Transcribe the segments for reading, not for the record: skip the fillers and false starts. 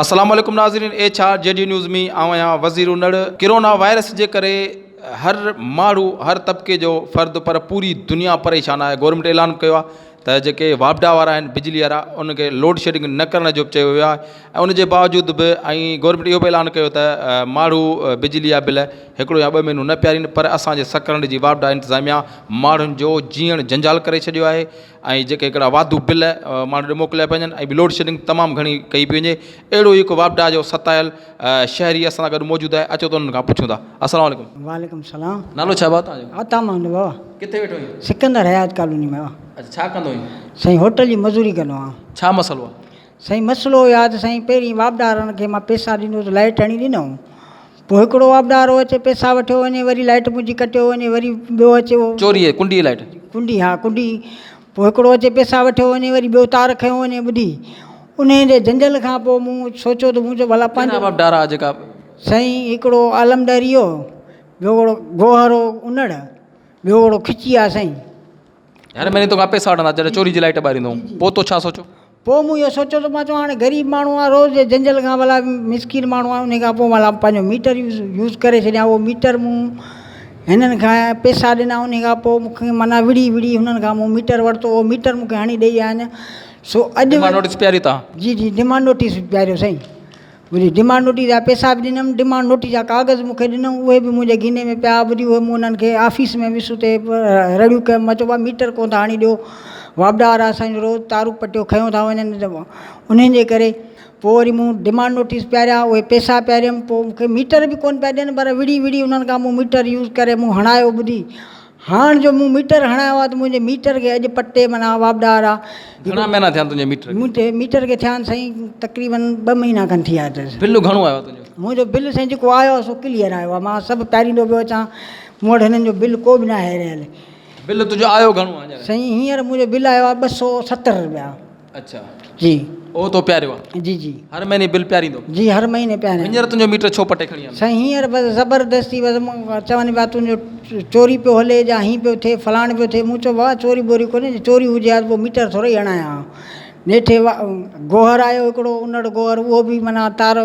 अस्सलाम वालेकुम नाज़रीन एच आर जेडी न्यूज़ में आया वज़ीर उनड़ कोरोना वायरस जे करे हर माण्हू हर तबके जो फ़र्द पर पूरी दुनिया परेशान है। गवर्नमेंट ऐलान किया त जेके वापडा वारा आहिनि बिजली वारा उनखे लोड शेडिंग न करण जो चयो वियो आहे ऐं उनजे बावजूद बि गवर्नमेंट इहो बि ऐलान कयो त माण्हू बिजली जा बिल हिकिड़ो या ॿ महीनूं न पियारीनि, पर असांजे सकरंड जी वापडा इंतिज़ामिया माण्हुनि जो जीअण जंजाल करे छॾियो आहे ऐं जेके हिकिड़ा वाधू बिल माण्हू मोकिलिया पिया वञनि ऐं लोड शेडिंग तमामु घणी कई पई वञे। अहिड़ो हिकु वापडा जो सतायल शहरी असां सां गॾु मौजूदु आहे, अचो त उन्हनि खां पुछूं था। अस्सलाम वालेकुम। वालेकुम सलाम। नालो छा बात आहे? आता मान बाबा किथे वेठो आहीं? सिकंदर हयात कॉलोनी में। अच्छा, छा कंदो आहीं? साईं होटल जी मज़ूरी कंदो आहियां। छा मसलो आहे? साईं मसलो यादि साईं पहिरीं वापदारनि खे मां पैसा ॾिनोसि, लाइट हणी ॾिनऊं, पोइ हिकिड़ो वापदारो अचे पैसा वठियो वञे, वरी लाइट मुंहिंजी कटियो वञे, वरी ॿियो अचे उहो चोरी आहे कुंडी लाइट कुंडी, हा कुंडी, पोइ हिकिड़ो अचे पैसा वठियो वञे, वरी ॿियो तार खयो वञे ॿुधी। उन जे झंझल खां पोइ मूं सोचियो त मुंहिंजो भला पंहिंजो वापडार आहे जेका साईं हिकिड़ो आलमदरियो, ॿियो हिकिड़ो गोहरो उनड़, ॿियो हिकिड़ो खिची आहे साईं। हर महीने तोखां पैसा वठंदा जॾहिं चोरी जी लाइट ॿारींदो, पोइ तो छा सोचो? पोइ मूं इहो सोचियो त मां चवां हाणे ग़रीब माण्हू आहे, रोज़ जे झंझल खां भला मिसकिन माण्हू आहे, उन खां पोइ भला पंहिंजो मीटर यूज़ करे छॾियां। उहो मीटर मूं हिननि खां पैसा ॾिना, उन खां पोइ मूंखे माना विड़ी हुननि खां मूं मीटर वरितो, उहो मीटर मूंखे हणी ॾेई आया आहिनि। सो अॼु नोटिस पियारी तव्हां? जी जी डिमांड नोटिस पियारियो साईं, ॿुधी डिमांड नोटिस जा पैसा बि ॾिनमि, डिमांड नोटिस जा कागज़ मूंखे ॾिनऊं, उहे बि मुंहिंजे गिने में पिया। ॿुधी उहे मूं उन्हनि खे ऑफिस में वियुसि, उते रड़ियूं कयमि, मां चयो मीटर कोन था हणी ॾियो, वापडा वारा असांजो रोज़ तारूं पटियो खयूं था वञनि, उन्हनि जे करे पोइ वरी मूं डिमांड नोटिस पियारिया, उहे पैसा पियारियमि, पोइ मूंखे मीटर बि कोन पिया ॾियनि, पर विड़ी उन्हनि खां मूं मीटर यूज़ करे मूं हणायो। ॿुधी हाणे जो मूं मीटर हणायो आहे त मुंहिंजे मीटर खे अॼु पटे माना वापडा वारा। घणा महीना थिया तुंहिंजे मीटर? मुंहिंजे मीटर खे थिया आहिनि साईं तक़रीबन 2 महीना खनि थी विया अथसि। बिल घणो आयो तुंहिंजो? मुंहिंजो बिल साईं जेको आयो आहे सो क्लियर आयो आहे, मां सभु पहिरीं पियो अचां, मूं वटि हिननि जो बिल को बि न आहे रहियल। बिल तुंहिंजो आयो घणो आहे साईं? हींअर मुंहिंजो बिल आयो आहे 270 रुपया। अच्छा जी, ओ तो प्यारियो आहे? जी जी, हर महीने बिल प्यारींदो? जी हर महीने प्यारे। हींअर तुंहिंजो मीटर छो पटे खणी आयो? साईं हींअर बसि ज़बरदस्ती, बसि चवनि पिया तुंहिंजो चोरी पियो हले या हीअं पियो थिए, फलाण पियो थिए। मूं चयो भाउ चोरी बोरी कोन्हे, चोरी हुजे हा त पोइ मीटर थोरो ई हणायां। नेठे गोहर आयो हिकिड़ो उनड़ गोहर, उहो बि माना तार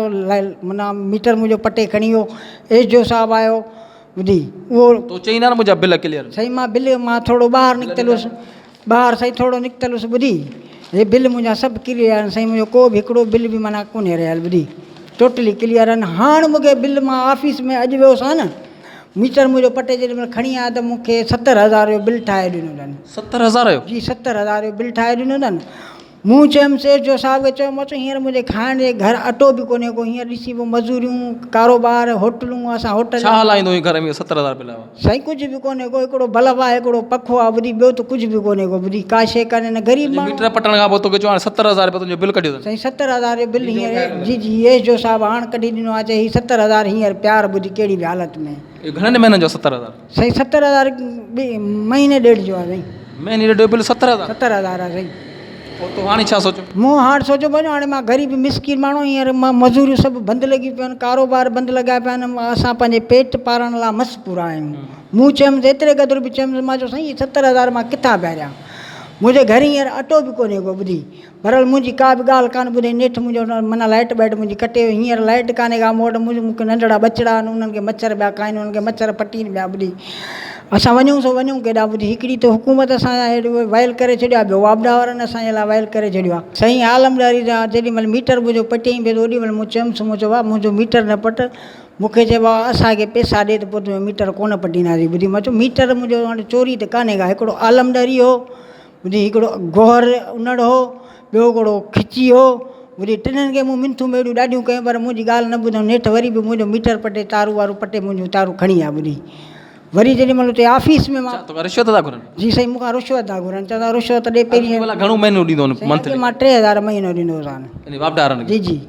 माना मीटर मुंहिंजो पटे खणी वियो। एच जो साहब आयो, ॿुधी उहो तो चई ना मुंहिंजा बिल क्लियर? साईं मां बिल मां थोरो ॿाहिरि निकितल हुउसि, ॿाहिरि साईं थोरो निकितल हुउसि, ॿुधी हे बिल मुंहिंजा सभु क्लियर आहिनि साईं, मुंहिंजो को बि हिकिड़ो बिल बि माना कोन्हे रहियल, ॿुधी टोटली क्लियर आहिनि। हाणे मूंखे बिल मां ऑफिस में अॼु वियोसि हा न, मीटर मुंहिंजो पटे जेॾी महिल खणी आया त मूंखे 70,000 जो बिल ठाहे ॾिनो अथनि। 70,000 जो? जी 70,000 जो बिल ठाहे ॾिनो अथनि। मूं चयुमि सेठ जो साहब खे चयो, मां चयो हींअर मुंहिंजे खाइण जे घर अटो बि कोन्हे को, हींअर ॾिसी पोइ मज़ूरियूं कारोबार होटलूं, असां होटल छा हलाईंदो घर में 70,000 बिल आहे? साईं कुझु बि कोन्हे को, हिकिड़ो बल्ब आहे, हिकिड़ो पखो आहे, ॿुधी ॿियो त कुझु बि कोन्हे को, ॿुधी का शइ कान्हे न। ग़रीब माण्हू मीटर पटण खां पोइ तोखे चवां 70,000 रुपया तुंहिंजो बिल कढियो अथनि? साईं 70,000 जो बिल हींअर, जी जी एच जो साहब हाणे कढी ॾिनो आहे, चई 70,000 हींअर प्यार, ॿुधी कहिड़ी बि हालत में। घणनि महीननि जो 70,000? साईं 70,000 महीने ॾेढ जो आहे साईं। महीने ॾेढ जो बिल 70,000? 70,000 आहे साईं। पोइ तूं हाणे छा सोचो? मूं हाणे सोचियो पियो हाणे मां ग़रीब मिसकिन माण्हू, हींअर मां मज़ूरियूं सभु बंदि लॻी पियूं आहिनि, कारोबार बंदि लॻा पिया आहिनि, असां पंहिंजे पेट पालण लाइ मस पूरा आहियूं। मूं चयुमि एतिरे क़दुरु बि चयुमि, मां चयो साईं 70,000 मां किथां पियारियां, मुंहिंजे घर हींअर अटो बि कोन्हे को, ॿुधी भरियल मुंहिंजी का बि ॻाल्हि कान ॿुधे। नेठि मुंहिंजो माना लाइट वाइट मुंहिंजी कटे, हींअर लाइट कान्हे का मूं वटि, मूंखे नंढड़ा बचड़ा आहिनि, उन्हनि खे मच्छर ॿिया खाइनि, उन्हनि खे मच्छर पटीनि ॿिया, ॿुधी असां वञूं सो वञूं केॾा, ॿुधी हिकिड़ी त हुकूमत असांजा हेॾो वाइल करे छॾियो आहे, ॿियो वापडा वारनि असांजे लाइ वाइल करे छॾियो आहे। साईं आलमदारी जा जेॾी महिल मीटर मुंहिंजो पटियईं पियो, ओॾी महिल मूं चयुमि, मूं चयो भाउ मुंहिंजो मीटर न पट, मूंखे चइबो आहे असांखे पैसा ॾे त पोइ तुंहिंजो मीटर कोन पटींदासीं। ॿुधी मां चयो मीटर मुंहिंजो हाणे चोरी त कान्हे का, हिकिड़ो आलमदारी हो, ॿुधी हिकिड़ो गोहर उनड़ हो, ॿियो हिकिड़ो खिची हो, ॿुधी टिनिनि खे मूं मिंथूं मेड़ियूं ॾाढियूं कयूं, पर मुंहिंजी ॻाल्हि न ॿुधऊं। नेठि वरी बि मुंहिंजो मीटर पटे, तारूं वारूं पटे, मुंहिंजूं तारूं खणी आहे, ॿुधी वरी जेॾी महिल उते ऑफिस में मां रिश्वत था घुरनि? जी साईं मूंखां रिश्वत था घुरनि, चवंदा रिश्वत ॾे पहिरीं। घणो महीनो ॾींदो मंथली? मां 3,000 महीनो ॾिनोसि हाणे वापडारनि खे? जी जी।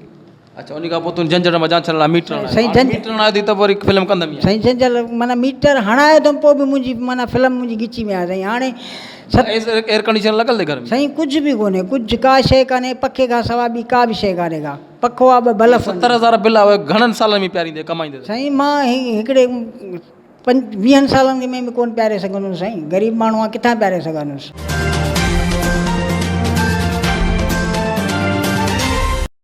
अच्छा, उन खां पोइ तूं झंझट में जान छॾण लाइ मीटर साईं मीटर हणायो थी त वरी फिल्म कंदमि? साईं झंझल माना मीटर हणायो त पोइ बि मुंहिंजी माना फिल्म मुंहिंजी गिची में आहे साईं। हाणे एयर कंडीशन लॻल घर में? साईं कुझु बि कोन्हे, कुझु का शइ कान्हे, पखे खां सवाइ ॿी का बि शइ कान्हे का, पखो आहे बल्ब। 70,000 बिल आहे, घणनि सालनि में प्यारींदे कमाईंदे? साईं मां हिकिड़े 20 सालनि में बि कोन प्यारे सघंदुसि साईं, ग़रीब माण्हू आहे किथां प्यारे सघंदुसि।